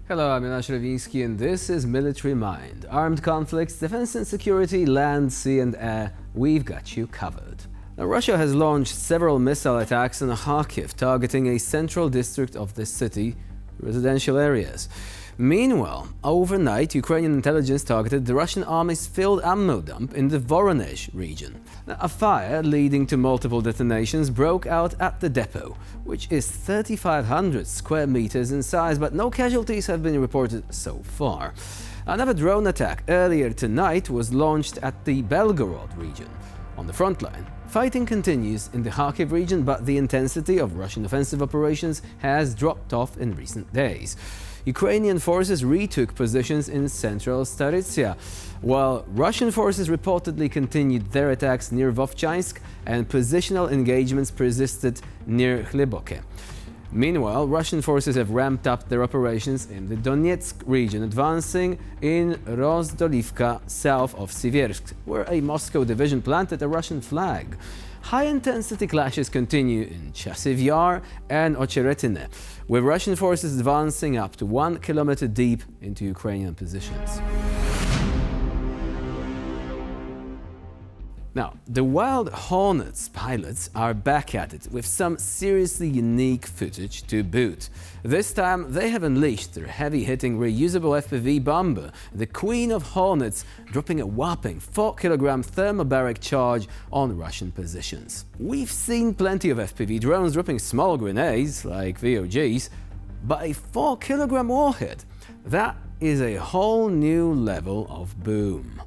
Hello, I'm Jonasz Rewiński and this is Military Mind. Armed conflicts, defense and security, land, sea and air, we've got you covered. Now, Russia has launched several missile attacks on Kharkiv, targeting a central district of the city, residential areas. Meanwhile, overnight, Ukrainian intelligence targeted the Russian army's filled ammo dump in the Voronezh region. Now, a fire leading to multiple detonations broke out at the depot, which is 3,500 square meters in size, but no casualties have been reported so far. Another drone attack earlier tonight was launched at the Belgorod region. On the front line, fighting continues in the Kharkiv region, but the intensity of Russian offensive operations has dropped off in recent days. Ukrainian forces retook positions in central Staritsia, while Russian forces reportedly continued their attacks near Vovchansk and positional engagements persisted near Khlyboke. Meanwhile, Russian forces have ramped up their operations in the Donetsk region, advancing in Rozdolivka, south of Siversk, where a Moscow division planted a Russian flag. High-intensity clashes continue in Chasiv Yar and Ocheretine, with Russian forces advancing up to 1 kilometer deep into Ukrainian positions. Now, the Wild Hornets pilots are back at it with some seriously unique footage to boot. This time, they have unleashed their heavy-hitting reusable FPV bomber, the Queen of Hornets, dropping a whopping 4-kilogram thermobaric charge on Russian positions. We've seen plenty of FPV drones dropping small grenades, like VOGs, but a 4-kilogram warhead, that is a whole new level of boom.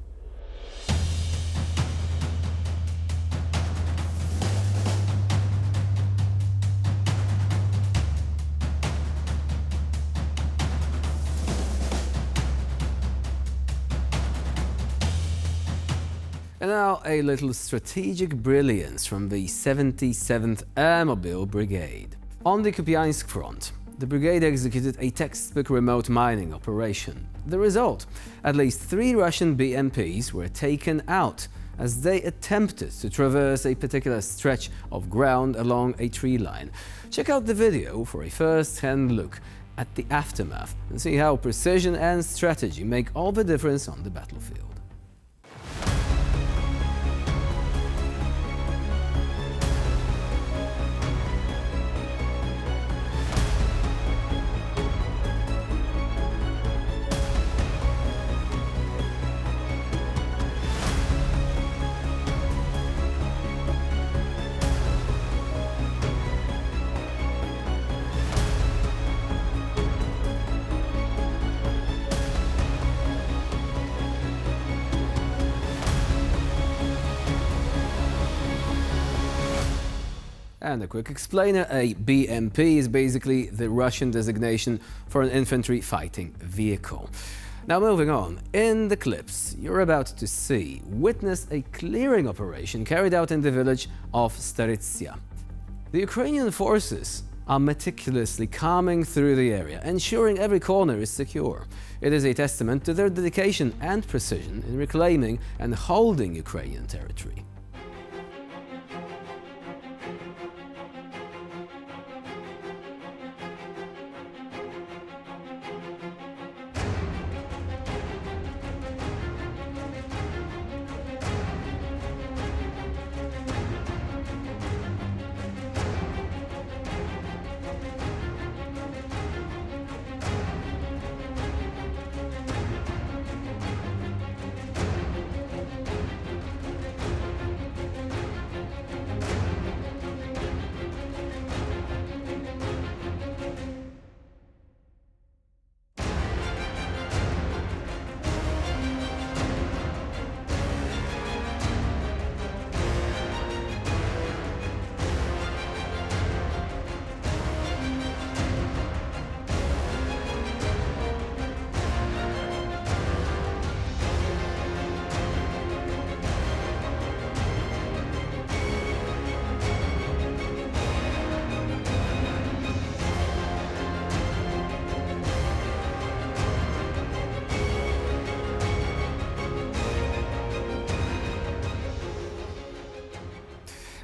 And now a little strategic brilliance from the 77th Airmobile Brigade. On the Kupiansk front, the brigade executed a textbook remote mining operation. The result? At least 3 Russian BMPs were taken out as they attempted to traverse a particular stretch of ground along a tree line. Check out the video for a first-hand look at the aftermath and see how precision and strategy make all the difference on the battlefield. And a quick explainer, a BMP is basically the Russian designation for an infantry fighting vehicle. Now moving on, in the clips you're about to see, witness a clearing operation carried out in the village of Staritsia. The Ukrainian forces are meticulously combing through the area, ensuring every corner is secure. It is a testament to their dedication and precision in reclaiming and holding Ukrainian territory.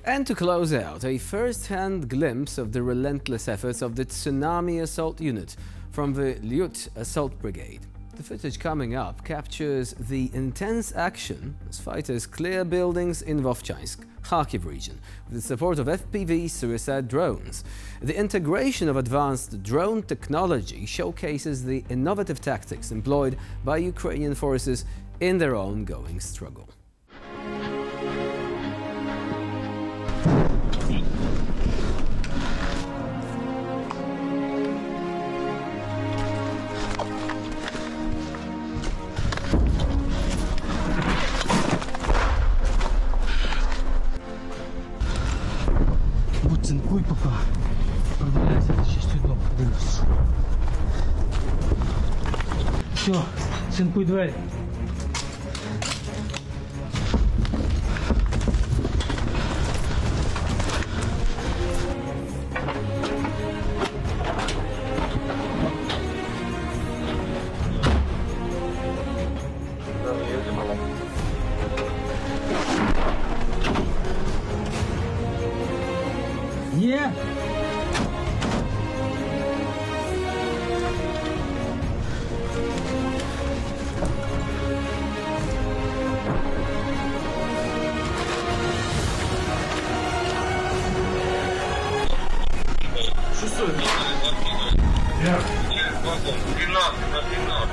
And to close out, a first-hand glimpse of the relentless efforts of the Tsunami Assault Unit from the Lyut Assault Brigade. The footage coming up captures the intense action as fighters clear buildings in Vovchansk, Kharkiv region, with the support of FPV suicide drones. The integration of advanced drone technology showcases the innovative tactics employed by Ukrainian forces in their ongoing struggle. Цинкуй пока. Продвигайся, зачисти дом. Вынес. Все, цинкуй дверь. Не! Шестой. Я. 12 на 12.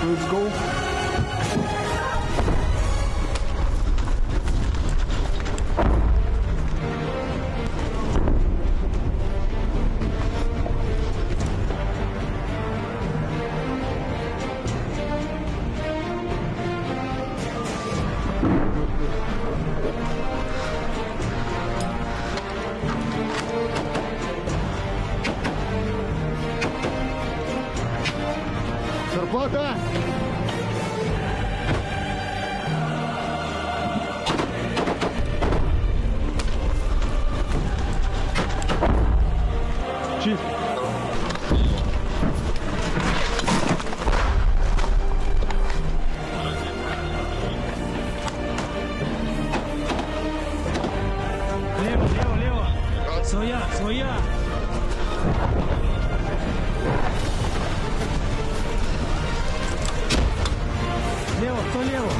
Let's go. Зарплата! Чист. Лево, лево, лево. Своя, своя. Лево, кто лево?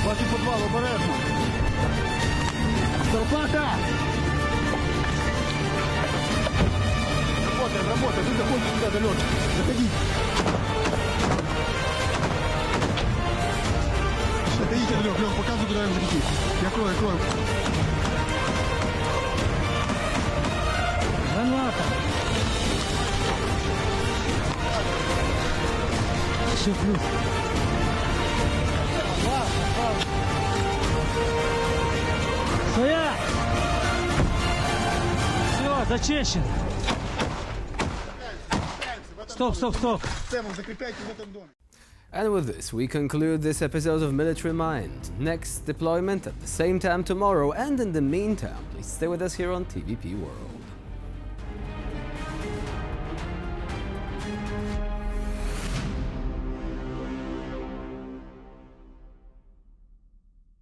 Бачу підвал, обережно. Зарплата! Работаем, работаем. Вы заходите сюда, до Лёши. Заходите. Заходите, Лёх, Лёх, показывай, куда им заходить. Я крою, крою. Граната. Все, плюс. Своя! Все, зачищен. Стоп, стоп, стоп. Закрепляйте в этом доме. And with this, we conclude this episode of Military Mind. Next deployment at the same time tomorrow, and in the meantime, please stay with us here on TVP World.